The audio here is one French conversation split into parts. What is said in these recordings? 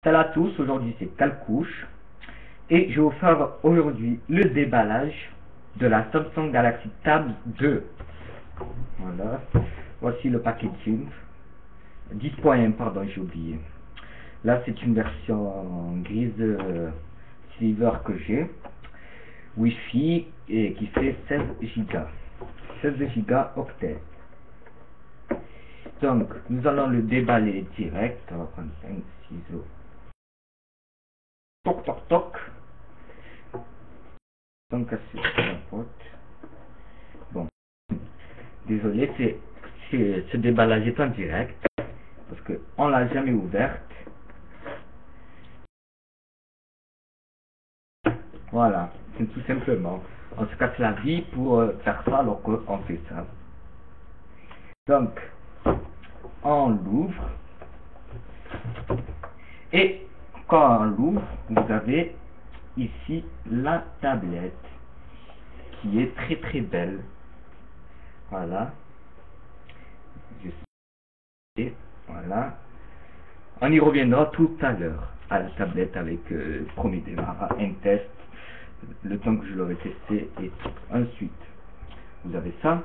Salut à tous, aujourd'hui c'est Calcouche et je vais vous faire aujourd'hui le déballage de la Samsung Galaxy Tab 2. Voilà, voici le packaging. 10.1, pardon, j'ai oublié. Là c'est une version grise silver que j'ai. Wi-Fi et qui fait 16 Go. 16 Go octet. Donc nous allons le déballer direct. On va prendre un ciseau. Toc toc toc. Donc c'est la porte. Bon, désolé, ce déballage est en direct parce que on l'a jamais ouverte. Voilà, tout simplement. On se casse la vie pour faire ça alors qu'on fait ça. Donc, on l'ouvre et quand on l'ouvre, vous avez ici la tablette qui est très très belle. Voilà. Voilà. On y reviendra tout à l'heure à la tablette avec premier démarrage, un test, le temps que je l'aurai testé et ensuite vous avez ça,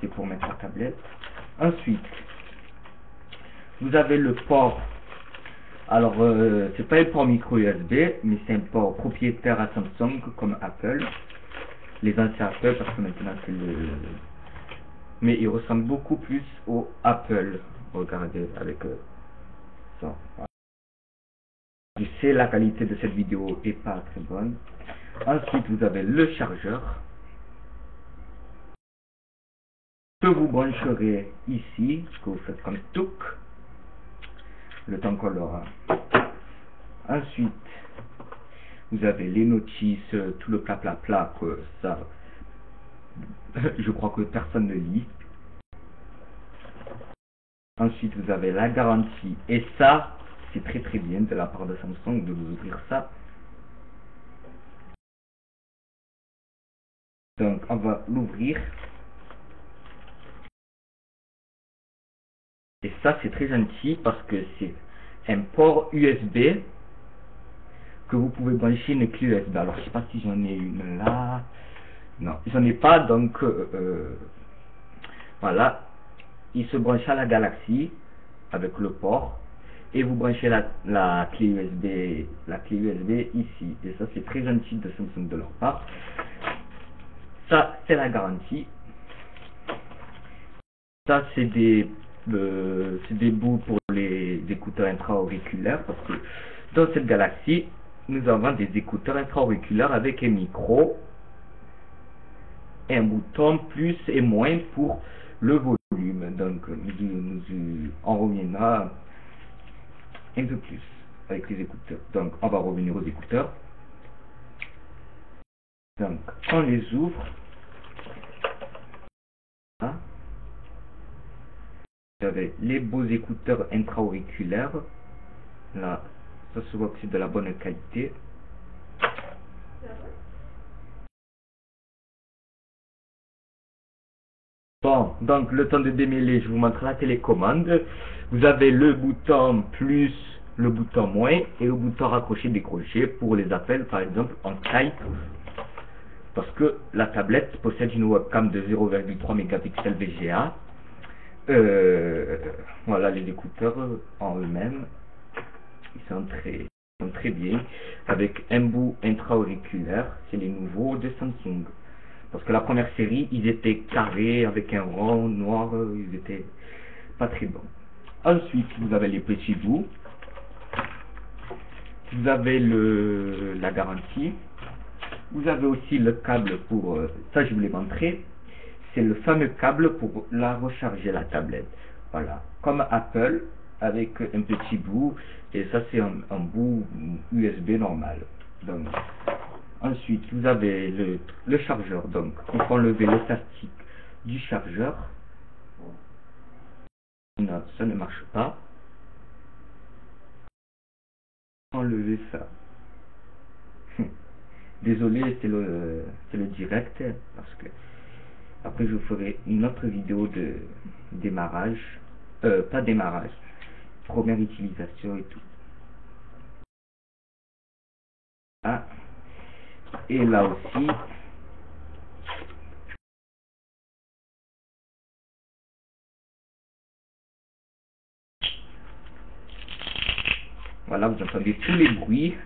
c'est pour mettre la tablette. Ensuite, vous avez le port. Alors, c'est pas un port micro USB, mais c'est un port propriétaire à Samsung comme Apple. Les anciens Apple, parce que maintenant c'est le. Mais il ressemble beaucoup plus au Apple. Regardez avec ça. Je sais la qualité de cette vidéo est pas très bonne. Ensuite, vous avez le chargeur que vous brancherez ici, que vous faites comme touc, le temps qu'on l'aura. Ensuite, vous avez les notices, tout le plat que ça, je crois que personne ne lit. Ensuite, vous avez la garantie et ça, c'est très très bien de la part de Samsung de vous ouvrir ça. Donc, on va l'ouvrir. Et ça, c'est très gentil parce que c'est un port USB que vous pouvez brancher une clé USB. Alors, je sais pas si j'en ai une là. Non, j'en ai pas. Donc, voilà. Il se branche à la Galaxy avec le port. Et vous branchez la clé USB ici. Et ça, c'est très gentil de Samsung de leur part. Ça, c'est la garantie. Ça, c'est des bouts pour les écouteurs intra-auriculaires parce que dans cette Galaxy, nous avons des écouteurs intra-auriculaires avec un micro, un bouton plus et moins pour le volume. Donc, on reviendra un peu plus avec les écouteurs. Donc, on va revenir aux écouteurs. Donc, on les ouvre. Là. Vous avez les beaux écouteurs intra-auriculaires. Là, ça se voit que c'est de la bonne qualité. Bon, donc le temps de démêler, je vous montre la télécommande. Vous avez le bouton plus, le bouton moins et le bouton raccrocher décrocher pour les appels, par exemple en Skype. Parce que la tablette possède une webcam de 0,3 mégapixels VGA. Voilà les écouteurs en eux-mêmes. Ils sont très bien. Avec un bout intra-auriculaire, c'est les nouveaux de Samsung. Parce que la première série, ils étaient carrés avec un rond noir, ils étaient pas très bons. Ensuite, vous avez les petits bouts. Vous avez la garantie. Vous avez aussi le câble pour, ça je vous l'ai montré. C'est le fameux câble pour la recharger la tablette. Voilà, comme Apple avec un petit bout et ça c'est un bout USB normal. Donc, ensuite vous avez le chargeur. Donc, il faut enlever le plastique du chargeur. Non, ça ne marche pas. Enlever ça. Désolé, c'est le direct parce que après je vous ferai une autre vidéo de démarrage, pas démarrage, première utilisation et tout. Et là aussi. Voilà, vous entendez tous les bruits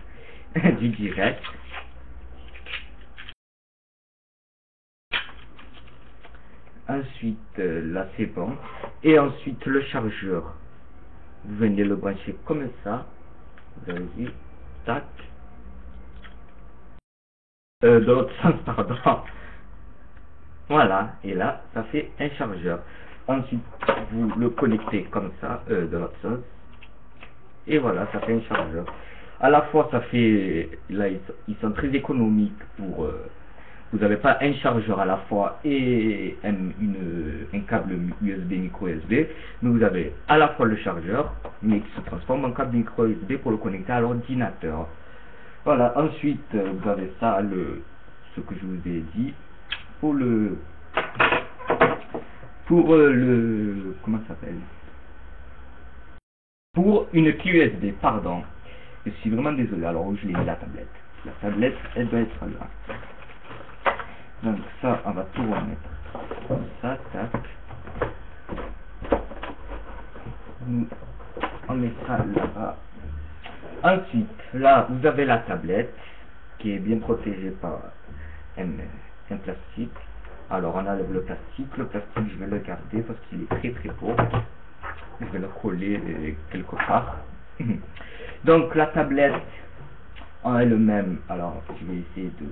du direct. Ensuite, là c'est bon. Et ensuite, le chargeur. Vous venez le brancher comme ça. Vous avez vu, tac. De l'autre sens, pardon. Voilà, et là, ça fait un chargeur. Ensuite, vous le connectez comme ça, de l'autre sens. Et voilà, ça fait un chargeur. À la fois, ça fait, là, ils sont très économiques pour, vous n'avez pas un chargeur à la fois et un câble USB, micro USB, mais vous avez à la fois le chargeur, mais qui se transforme en câble micro USB pour le connecter à l'ordinateur. Voilà, ensuite, vous avez ça, ce que je vous ai dit, pour comment ça s'appelle? Pour une clé USB, pardon. Je suis vraiment désolé, alors où je l'ai mis la tablette. La tablette, elle doit être là. Donc ça, on va tout remettre. Comme ça, tac. On met ça là-bas. Ensuite, là, vous avez la tablette qui est bien protégée par un plastique. Alors, on enlève le plastique. Le plastique, je vais le garder parce qu'il est très très beau. Je vais le coller quelque part. Donc, la tablette en elle-même, alors, je vais essayer de...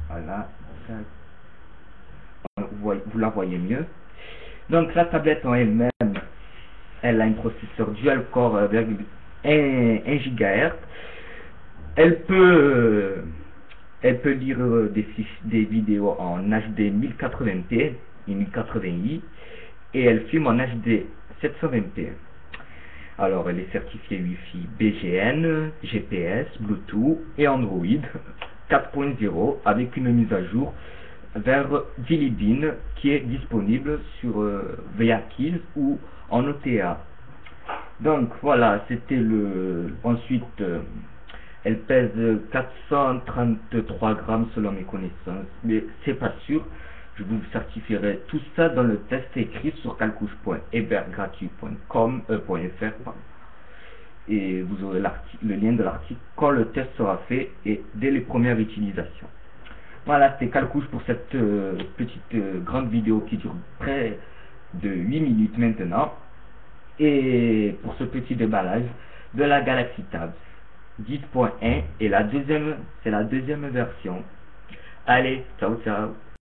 Voilà. Vous la voyez mieux. Donc, la tablette en elle-même, elle a un processeur dual-core 1 GHz. Elle peut lire des vidéos en HD 1080p et 1080i et elle filme en HD 720p. Alors elle est certifiée Wi-Fi BGN, GPS, Bluetooth et Android 4.0 avec une mise à jour vers Dilibin qui est disponible sur ViaKeys ou en OTA. Donc voilà, c'était ensuite elle pèse 433 grammes selon mes connaissances, mais c'est pas sûr. Je vous certifierai tout ça dans le test écrit sur calcouche.hébergratuit.com.fr et vous aurez le lien de l'article quand le test sera fait et dès les premières utilisations. Voilà, c'était Calcouche pour cette petite grande vidéo qui dure près de 8 minutes maintenant. Et pour ce petit déballage de la Galaxy Tab 10.1 et c'est la deuxième version. Allez, ciao ciao.